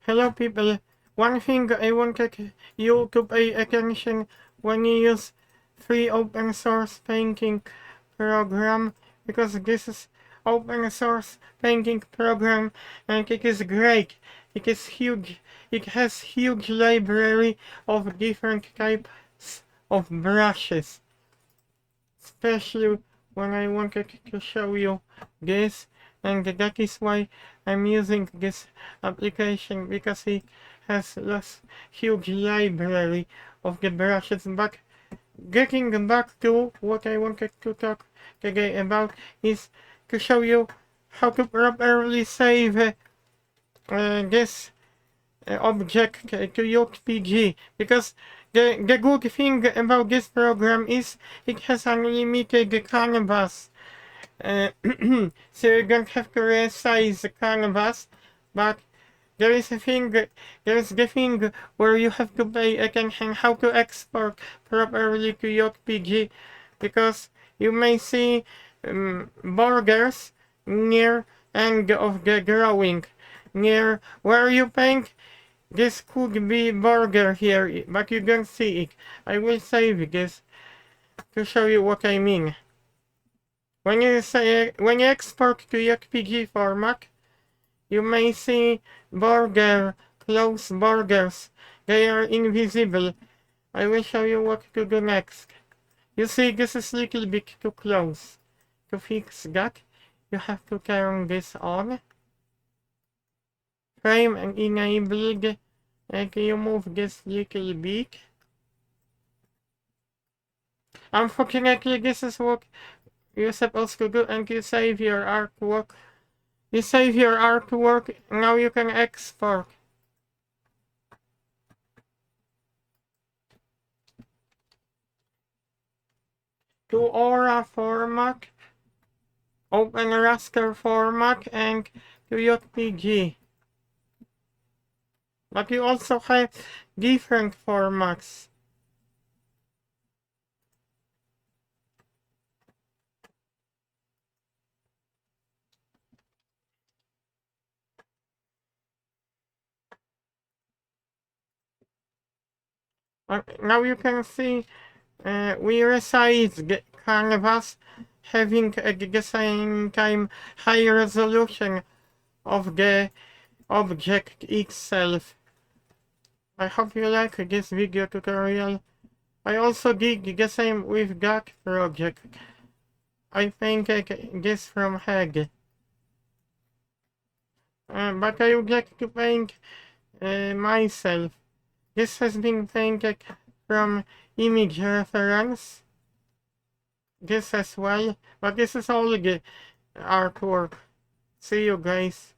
Hello people, one thing I wanted you to pay attention when you use free open source painting program, because this is open source painting program and it is great. It is huge. It has huge library of different types of brushes. Especially when I wanted to show you this, and that is why I'm using this application, because it has this huge library of the brushes. But getting back to what I wanted to talk today about is to show you how to properly save this object to JPG, because the good thing about this program is it has unlimited canvas. So you don't have to resize the canvas, but there is the thing where you have to pay attention how to export properly to JPG, because you may see borders near end of the drawing, near where you paint. This could be border here, but you don't see it. I will save this to show you what I mean. When you export to JPG format, you may see border, close borders. They are invisible. I will show you what to do next. You see, this is a little bit too close. To fix that, you have to turn this on. Frame and enabled. And you move this little bit. Unfortunately, this is what you're supposed to do, and you save your artwork. You save your artwork, now you can export. To Aura format, open raster format, and to JPG. But you also have different formats. Now you can see we resize the canvas, having at the same time high resolution of the object itself. I hope you like this video tutorial. I also did the same with that project. I painted this from head. But I would like to paint myself. This has been painted from image reference. This as well, but this is all the artwork. See you guys.